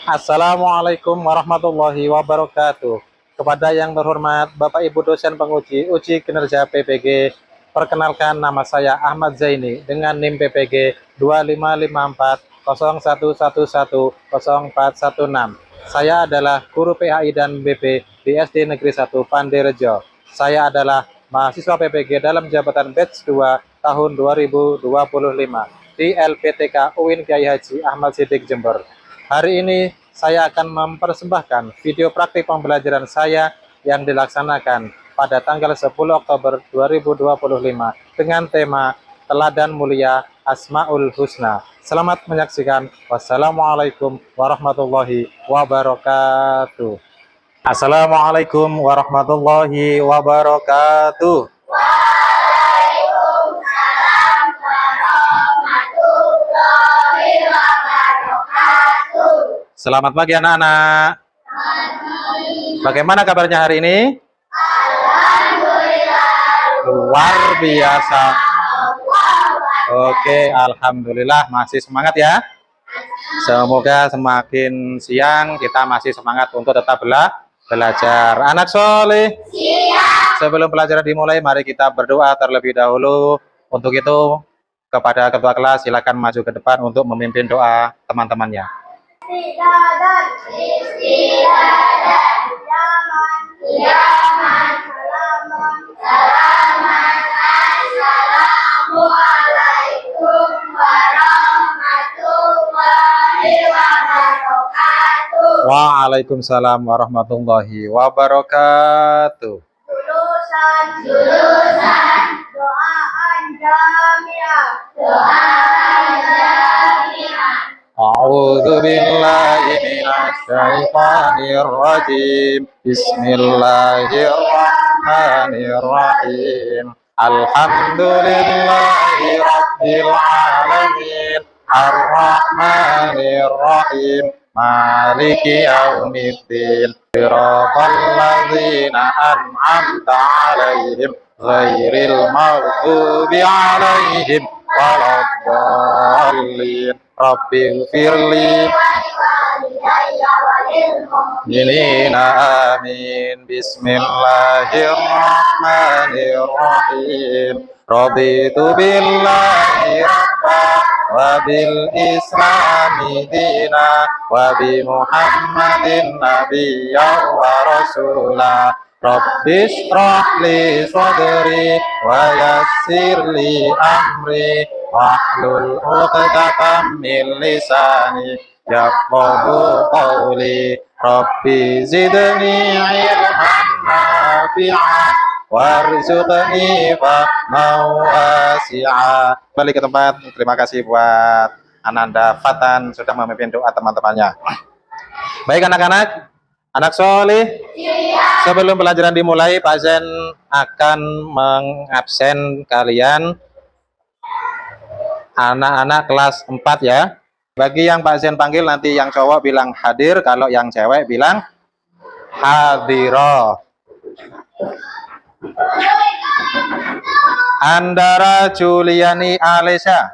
Assalamualaikum warahmatullahi wabarakatuh. Kepada yang terhormat Bapak Ibu dosen penguji uji kinerja PPG, perkenalkan nama saya Ahmad Zaini dengan NIM PPG 2554011104116. Saya adalah guru PAI dan BP di SD Negeri 1 Pandirejo. Saya adalah mahasiswa PPG dalam jabatan batch 2 tahun 2025 di LPTK UIN Kiai Haji Ahmad Siddiq Jember. Hari ini saya akan mempersembahkan video praktik pembelajaran saya yang dilaksanakan pada tanggal 10 Oktober 2025 dengan tema Teladan Mulia Asmaul Husna. Selamat menyaksikan. Wassalamualaikum warahmatullahi wabarakatuh. Assalamualaikum warahmatullahi wabarakatuh. Selamat pagi anak-anak. Bagaimana kabarnya hari ini? Luar biasa. Oke, alhamdulillah masih semangat ya. Semoga semakin siang kita masih semangat untuk tetap belajar. Anak soleh. Sebelum pelajaran dimulai, mari kita berdoa terlebih dahulu. Untuk itu, kepada ketua kelas silakan maju ke depan untuk memimpin doa teman-temannya. Istiadat, Yaman, Salaman, Assalamualaikum warahmatullahi wabarakatuh. Waalaikumsalam warahmatullahi wabarakatuh. Jurusan, doaan jamiah, A'udzu billahi minasy syaithanir rajim. Bismillahirrahmanirrahim. Alhamdulillahi rabbil alamin. Arrahmanir rahim. Maliki yaumiddin. Shiratal ladzina an'amta 'alaihim ghairil maghdubi 'alaihim waladdallin. Rabbighfirli Jinina amin. Bismillahirrahmanirrahim. Raditu billahi rabba wa bil islami dina wa bi Muhammadin nabiyya wa rasula. Rabbi shrah li sadri wa yassir li amri wahlul 'uqdatam min lisani yafqahu qawli. Rabbi zidni ilman nafi'a warzuqni fahman wasi'a. Balik ke tempat. Terima kasih buat Ananda Fatan sudah memimpin doa teman-temannya. Baik anak-anak, anak soleh. Sebelum pelajaran dimulai, Pak Zen akan mengabsen kalian anak-anak kelas 4 ya. Bagi yang Pak Zen panggil nanti yang cowok bilang hadir, kalau yang cewek bilang hadiro. Andara Juliani Alesya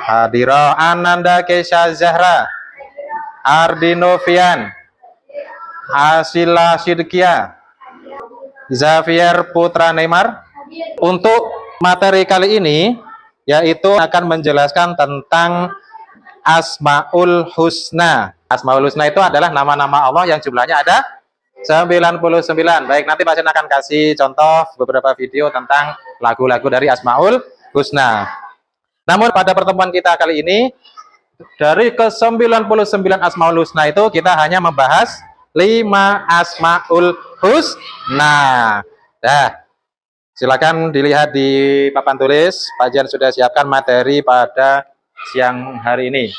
hadiro. Ananda Kesha Zahra, Ardinovian, Asila Sidkia, Xavier Putra Neymar. Untuk materi kali ini yaitu akan menjelaskan tentang Asmaul Husna. Asmaul Husna itu adalah nama-nama Allah yang jumlahnya ada 99. Baik, nanti Pak Sen akan kasih contoh beberapa video tentang lagu-lagu dari Asmaul Husna. Namun pada pertemuan kita kali ini, dari ke-99 Asmaul Husna itu kita hanya membahas 5 Asmaul Husna. Nah, silakan dilihat di papan tulis. Pak Jan sudah siapkan materi pada siang hari ini.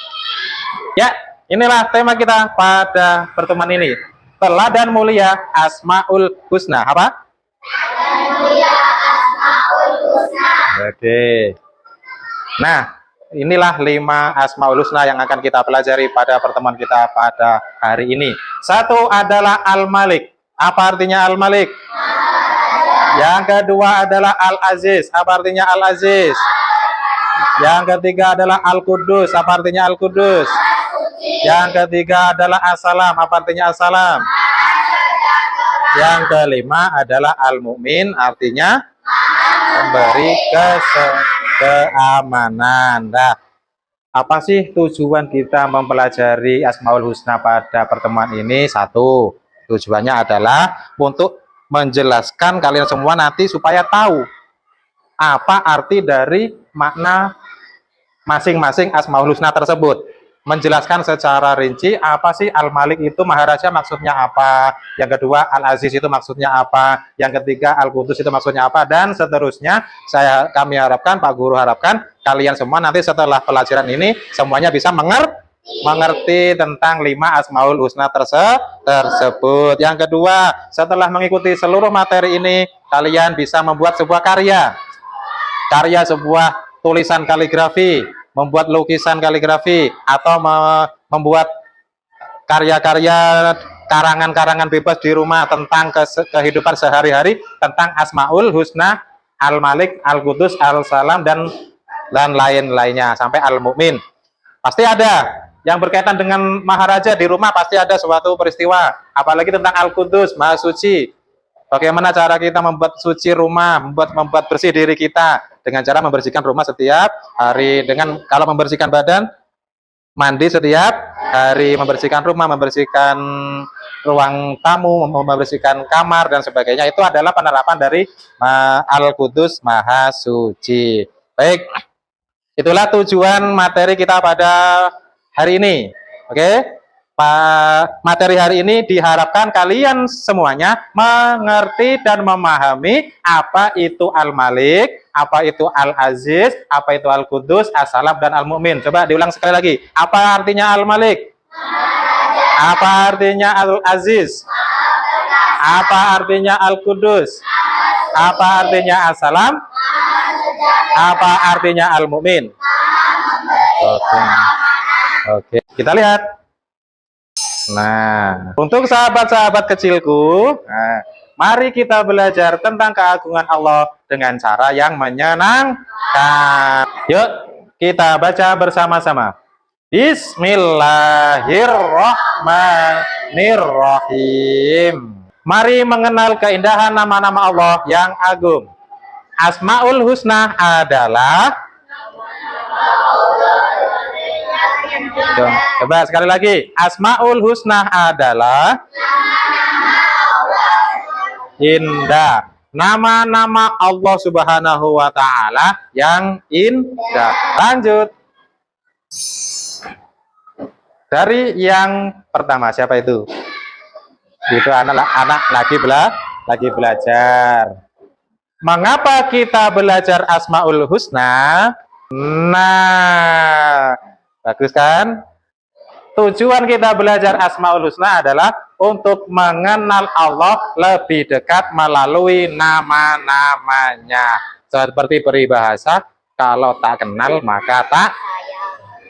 Ya, inilah tema kita pada pertemuan ini. Teladan mulia Asmaul Husna. Apa? Teladan mulia Asmaul Husna. Oke. Nah, inilah 5 Asmaul Husna yang akan kita pelajari pada pertemuan kita pada hari ini. Satu adalah Al-Malik. Apa artinya Al-Malik? Yang kedua adalah Al-Aziz. Apa artinya Al-Aziz? Yang ketiga adalah Al-Qudus. Apa artinya Al-Qudus? Yang ketiga adalah assalam. Apa artinya assalam? Yang kelima adalah al-mu'min, artinya memberi keamanan. Nah, apa sih tujuan kita mempelajari Asmaul Husna pada pertemuan ini? Satu, tujuannya adalah untuk menjelaskan kalian semua nanti supaya tahu apa arti dari makna masing-masing Asmaul Husna tersebut. Menjelaskan secara rinci apa sih Al-Malik itu Maharaja maksudnya apa, yang kedua Al-Aziz itu maksudnya apa, yang ketiga Al-Qudus itu maksudnya apa, dan seterusnya. Kami harapkan, Pak Guru harapkan kalian semua nanti setelah pelajaran ini semuanya bisa mengerti tentang 5 Asmaul Husna tersebut. Yang kedua, setelah mengikuti seluruh materi ini, kalian bisa membuat sebuah karya sebuah tulisan kaligrafi, membuat lukisan kaligrafi, atau membuat karya-karya karangan-karangan bebas di rumah tentang kehidupan sehari-hari, tentang Asmaul Husna, Al-Malik, Al-Qudus, Al-Salam, dan lain-lainnya sampai Al-Mu'min. Pasti ada yang berkaitan dengan Maharaja di rumah, pasti ada suatu peristiwa, apalagi tentang Al-Qudus, Maha Suci. Bagaimana cara kita membuat suci rumah, membuat bersih diri kita dengan cara membersihkan rumah setiap hari, dengan kalau membersihkan badan, mandi setiap hari, membersihkan rumah, membersihkan ruang tamu, membersihkan kamar dan sebagainya. Itu adalah penerapan dari Al-Qudus Maha Suci. Baik, itulah tujuan materi kita pada hari ini. Oke? Materi hari ini diharapkan kalian semuanya mengerti dan memahami apa itu Al-Malik, apa itu Al-Aziz, apa itu Al-Qudus, As-Salam, dan Al-Mu'min. Coba diulang sekali lagi. Apa artinya Al-Malik? Apa artinya Al-Aziz? Apa artinya Al-Qudus? Apa artinya As-Salam? Apa artinya Al-Mu'min? Oke, kita lihat. Nah, untuk sahabat-sahabat kecilku, mari kita belajar tentang keagungan Allah dengan cara yang menyenangkan. Yuk, kita baca bersama-sama. Bismillahirrahmanirrahim. Mari mengenal keindahan nama-nama Allah yang agung. Asmaul Husna adalah... Coba sekali lagi. Asmaul Husna adalah indah. Nama-nama Allah Subhanahu wa Ta'ala yang indah. Lanjut. Dari yang pertama, siapa itu? Itu anak-anak lagi belajar. Mengapa kita belajar Asmaul Husna? Nah, bagus kan? Tujuan kita belajar Asmaul Husna adalah untuk mengenal Allah lebih dekat melalui nama-namanya. Seperti peribahasa, kalau tak kenal maka tak.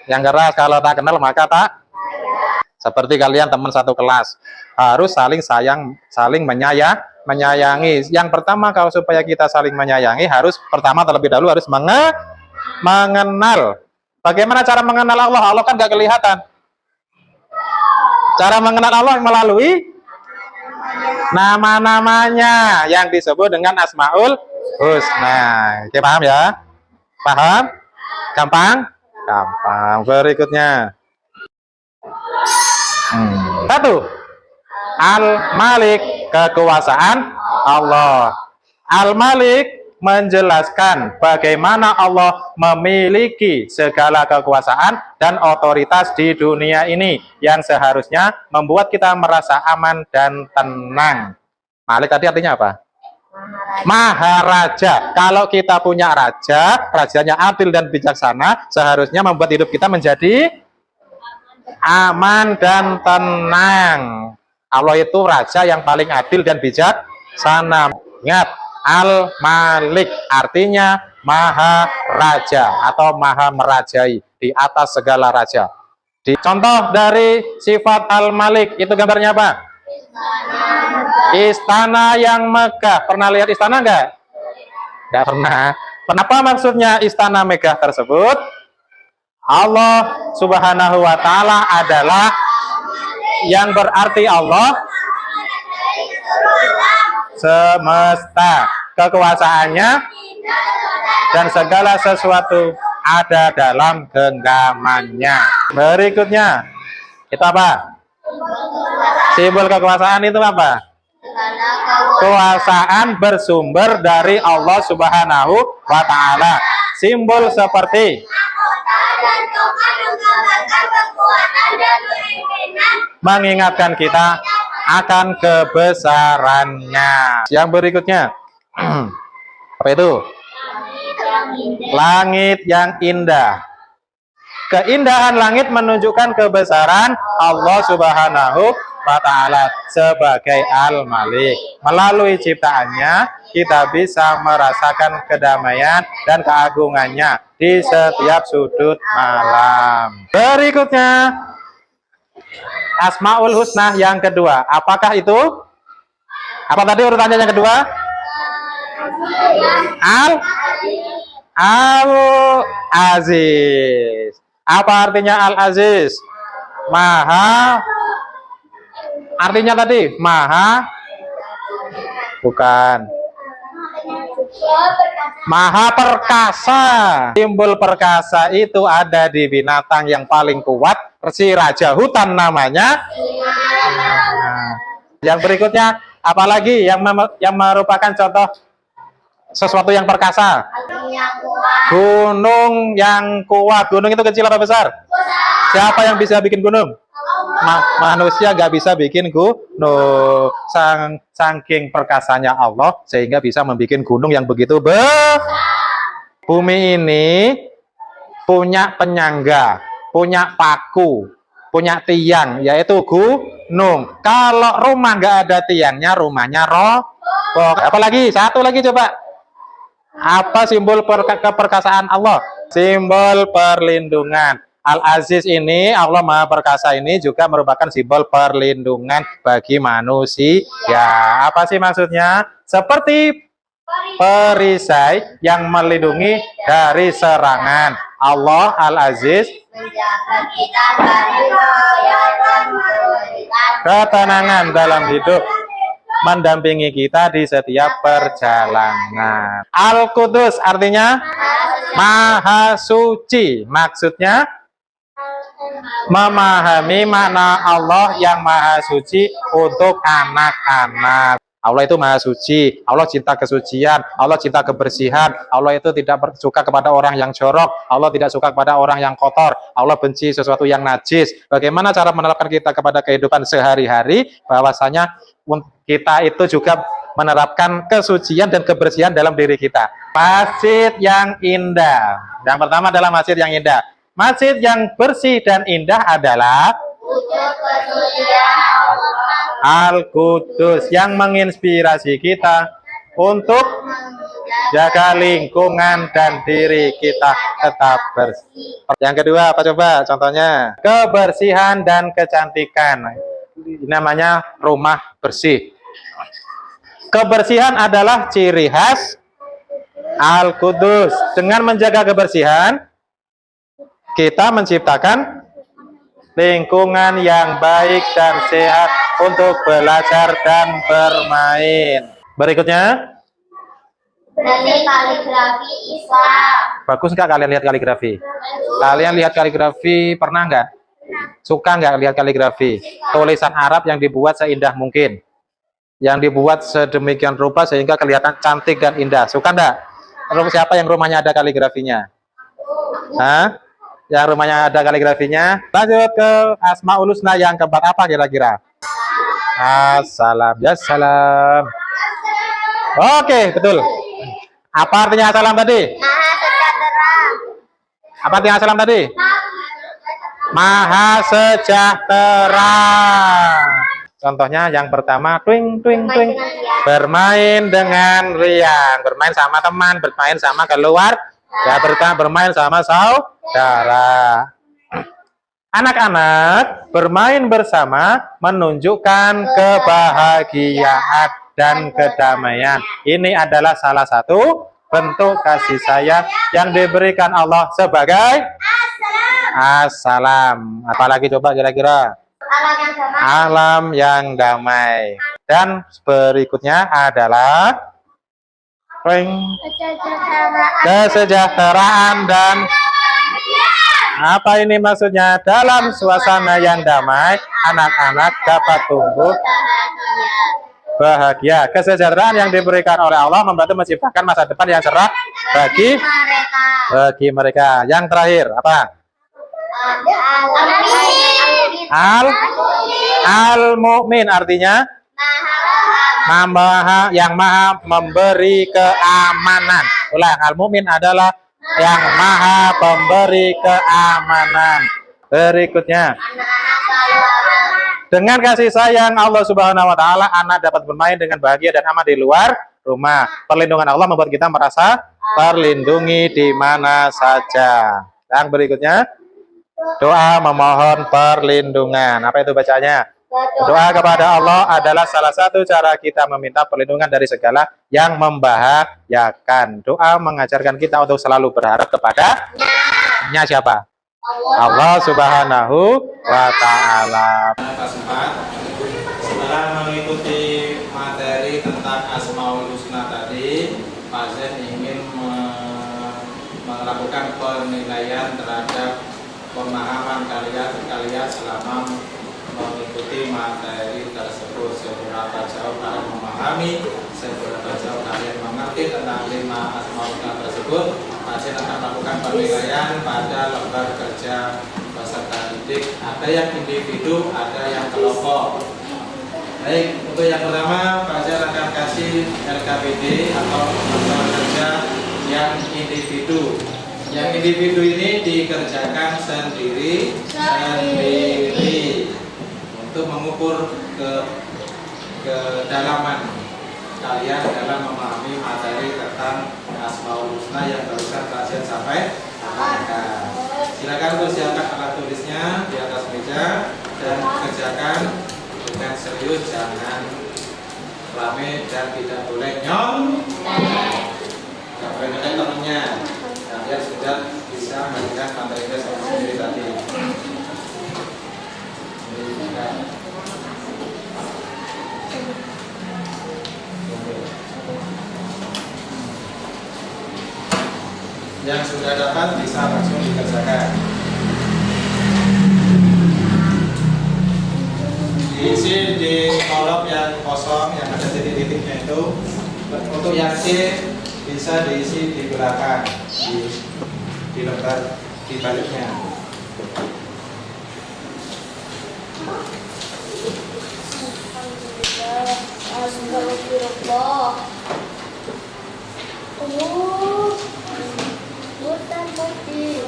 Yang keras, kalau tak kenal maka tak. Seperti kalian teman satu kelas, harus saling menyayangi. Yang pertama, kalau supaya kita saling menyayangi, harus pertama terlebih dahulu harus mengenal. Bagaimana cara mengenal Allah? Allah kan gak kelihatan. Cara mengenal Allah melalui nama-namanya yang disebut dengan Asmaul Husna. Oke, paham ya? Paham? Gampang? Gampang. Berikutnya. Satu. Al-Malik, kekuasaan Allah. Al-Malik menjelaskan bagaimana Allah memiliki segala kekuasaan dan otoritas di dunia ini yang seharusnya membuat kita merasa aman dan tenang. Malik tadi artinya apa? Maharaja. Kalau kita punya raja, rajanya adil dan bijaksana, seharusnya membuat hidup kita menjadi aman dan tenang. Allah itu raja yang paling adil dan bijaksana. Ingat, Al-Malik artinya maha raja atau maha merajai, di atas segala raja. Contoh dari sifat Al-Malik itu gambarnya apa? Istana yang megah. Pernah lihat istana enggak? Enggak pernah. Kenapa maksudnya istana megah tersebut? Allah Subhanahu wa Ta'ala adalah, yang berarti Allah semesta, kekuasaannya dan segala sesuatu ada dalam genggamannya. Berikutnya itu apa? Simbol kekuasaan itu apa? Kekuasaan bersumber dari Allah Subhanahu wa Ta'ala. Simbol seperti mengingatkan kita akan kebesarannya. Yang berikutnya apa itu? Langit yang indah. Keindahan langit menunjukkan kebesaran Allah Subhanahu wa Ta'ala sebagai Al-Malik. Melalui ciptaannya kita bisa merasakan kedamaian dan keagungannya di setiap sudut malam. Berikutnya Asmaul Husna yang kedua. Apakah itu? Apa tadi urutannya yang kedua? Al-Aziz. Apa artinya Al-Aziz? Maha. Artinya tadi maha. Bukan. Maha perkasa. Simbol perkasa itu ada di binatang yang paling kuat, si raja hutan namanya. Yang berikutnya apalagi yang merupakan contoh sesuatu yang perkasa? Gunung yang kuat. Gunung itu kecil apa besar? Siapa yang bisa bikin gunung? Manusia nggak bisa bikin gunung. Saking perkasanya Allah sehingga bisa membuat gunung yang begitu Bumi ini punya penyangga, punya paku, punya tiang, yaitu gunung. Kalau rumah nggak ada tiangnya, rumahnya roboh. Apalagi satu lagi coba. Apa simbol keperkasaan Allah? Simbol perlindungan. Al-Aziz ini, Allah Maha Perkasa ini juga merupakan simbol perlindungan bagi manusia. Apa sih maksudnya? Seperti perisai yang melindungi dari serangan. Allah Al-Aziz menjaga kita dari bahaya dan memberikan ketenangan dalam hidup, mendampingi kita di setiap perjalanan. Al-Qudus artinya Maha Suci. Maksudnya memahami makna Allah yang Maha Suci untuk anak-anak. Allah itu Maha Suci, Allah cinta kesucian, Allah cinta kebersihan, Allah itu tidak suka kepada orang yang jorok, Allah tidak suka kepada orang yang kotor, Allah benci sesuatu yang najis. Bagaimana cara menerapkan kita kepada kehidupan sehari-hari? Bahwasanya kita itu juga menerapkan kesucian dan kebersihan dalam diri kita. Masjid yang indah. Yang pertama adalah masjid yang indah. Masjid yang bersih dan indah adalah wujud kesucian Al-Qudus yang menginspirasi kita untuk jaga lingkungan dan diri kita tetap bersih. Yang kedua apa coba contohnya? Kebersihan dan kecantikan. Ini namanya rumah bersih. Kebersihan adalah ciri khas Al-Qudus. Dengan menjaga kebersihan, kita menciptakan lingkungan yang baik dan sehat untuk belajar dan bermain. Berikutnya, kaligrafi Islam. Bagus nggak kalian lihat kaligrafi? Kalian lihat kaligrafi pernah nggak? Suka nggak lihat kaligrafi? Tulisan Arab yang dibuat seindah mungkin, yang dibuat sedemikian rupa sehingga kelihatan cantik dan indah. Suka nggak? Siapa yang rumahnya ada kaligrafinya? Hah? Yang rumahnya ada kaligrafinya. Lanjut ke Asmaul Husna yang keempat, apa kira-kira? Assalam ya salam. Oke, betul. Apa artinya assalam tadi? Maha sejahtera. Apa artinya assalam tadi? Maha sejahtera. Contohnya yang pertama, twing twing twing. Bermain dengan riang, bermain sama teman, bermain sama keluarga. Ya, bermain sama saudara. Anak-anak bermain bersama menunjukkan kebahagiaan dan kedamaian. Ini adalah salah satu bentuk kasih sayang yang diberikan Allah sebagai assalam. Apalagi coba kira-kira? Alam yang damai. Dan berikutnya adalah kesejahteraan dan apa ini maksudnya? Dalam suasana yang damai, anak-anak dapat tumbuh bahagia. Kesejahteraan yang diberikan oleh Allah membantu menciptakan masa depan yang cerah bagi mereka. Yang terakhir apa? Al-Mu'min artinya yang maha memberi keamanan. Ulang, Al-Mu'min adalah yang maha pemberi keamanan. Berikutnya, dengan kasih sayang Allah Subhanahu wa taala, anak dapat bermain dengan bahagia dan aman di luar rumah. Perlindungan Allah membuat kita merasa terlindungi di mana saja. Yang berikutnya, doa memohon perlindungan. Apa itu bacanya? Doa kepada Allah adalah salah satu cara kita meminta perlindungan dari segala yang membahayakan. Doa mengajarkan kita untuk selalu berharap kepada siapa? Allah Subhanahu wa taala. Setelah mengikuti materi tentang Asmaul Husna tadi, Pak Zen ingin melakukan penilaian terhadap pemahaman kalian selama mengikuti materi tersebut. Seberapa jauh kalian memahami, seberapa jauh kalian mengerti tentang 5 Asmaul Husna tersebut. Pasien akan melakukan penilaian pada lembar kerja peserta didik. Ada yang individu, ada yang kelompok. Baik, untuk yang pertama pasien akan kasih LKPD atau lembar kerja yang individu. Yang individu ini dikerjakan sendiri untuk mengukur kedalaman kalian dalam memahami materi tentang Asmaul Husna yang barusan pasien sampai sampaikan. Silakan untuk siapkan alat tulisnya di atas meja dan kerjakan dengan serius, jangan rame dan tidak boleh tidak boleh nyolek temennya. Nah, biar sudah bisa melihat materinya sendiri tadi. Yang sudah dapat bisa langsung dikerjakan. Diisi di kolom yang kosong yang ada titik-titiknya itu. Untuk yang C bisa diisi di belakang di lembar di baliknya. Astagfirullah. Hutan putih.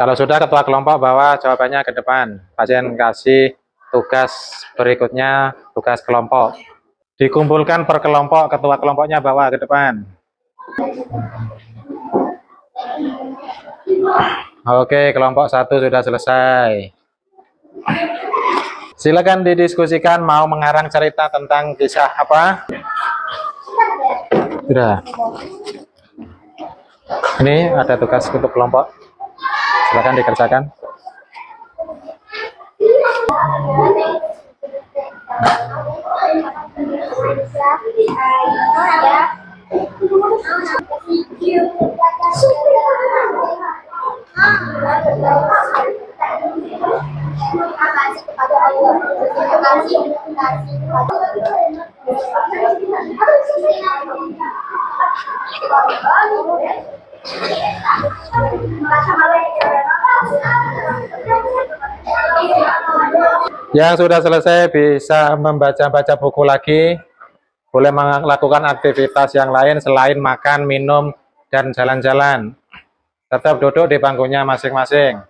Kalau sudah ketua kelompok bawa jawabannya ke depan. Pasien kasih tugas berikutnya, tugas kelompok. Dikumpulkan per kelompok, ketua kelompoknya bawa ke depan. Oke, kelompok 1 sudah selesai. Silakan didiskusikan mau mengarang cerita tentang kisah apa? Sudah. Ini ada tugas untuk kelompok. Silakan dikerjakan. Yang sudah selesai bisa membaca-baca buku lagi, boleh melakukan aktivitas yang lain selain makan, minum, dan jalan-jalan. Tetap duduk di bangkunya masing-masing.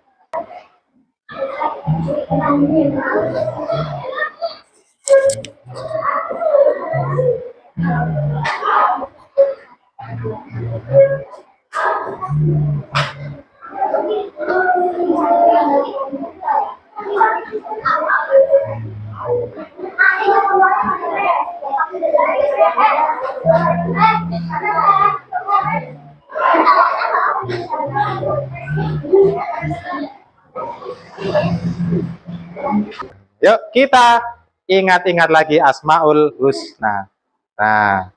Yuk kita ingat-ingat lagi Asmaul Husna. Nah,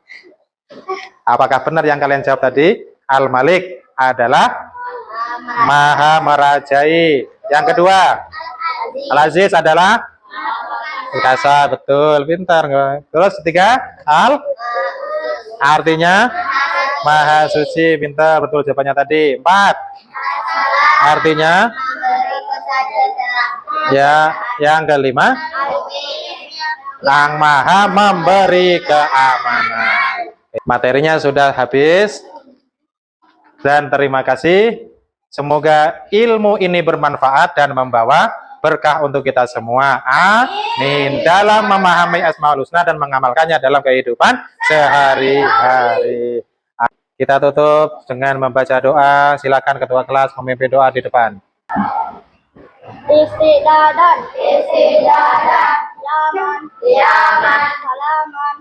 apakah benar yang kalian jawab tadi? Al-Malik adalah Maha Merajai. Yang kedua, Al-Aziz adalah Perkasa. Betul, pintar. Terus ketiga, artinya Maha Suci. Pintar, betul jawabannya tadi. Empat, artinya ya. Yang kelima, Yang Maha memberi keamanan. Materinya sudah habis dan terima kasih. Semoga ilmu ini bermanfaat dan membawa berkah untuk kita semua. Amin. Dalam memahami Asmaul Husna dan mengamalkannya dalam kehidupan sehari-hari. Kita tutup dengan membaca doa. Silakan ketua kelas memimpin doa di depan. Istidadan, yaman, salaman,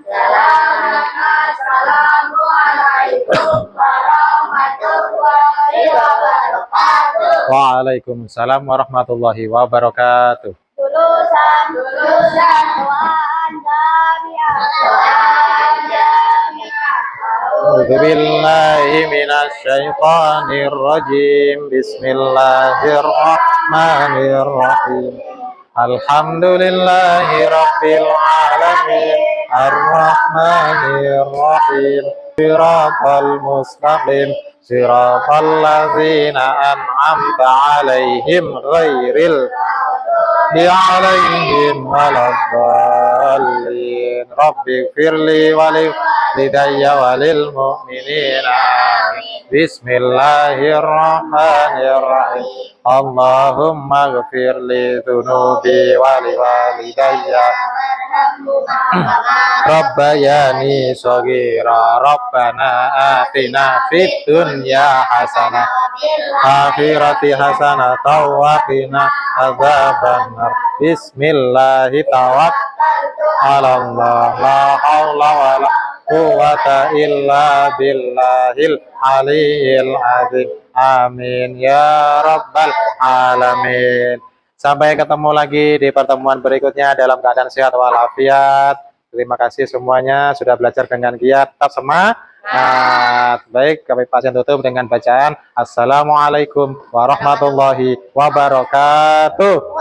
assalamualaikum warahmatullahi wabarakatuh. Waalaikumsalam warahmatullahi wabarakatuh. Lulusan, doaan jamiah. A'udzubillahi minasyaitonir rajim. Bismillahirrahmanirrahim. Alhamdulillahi rabbil alamin. Ar-Rahmanir Rahim. Shiratal mustaqim. Shiratal ladzina an'amta 'alaihim ghairil alaihim waladdallin. Rabbighfirli wa lidayya walil mu'minina. Bismillahirrahmanirrahim. Allahumma ghfir li dhunubi wa li walidayya Rabbayani shaghira. Rabbana atina fid dunya hasanah akhirati hasanah wa qina adzabannar. Bismillahi tawakkaltu 'alallah la haula wala quwwata illa billahil aliyil azim. Amin ya rabbal alamin. Sampai ketemu lagi di pertemuan berikutnya dalam keadaan sehat walafiat. Terima kasih semuanya sudah belajar dengan giat. Tetap semangat. Baik, kami pasien tutup dengan bacaan Assalamualaikum warahmatullahi wabarakatuh.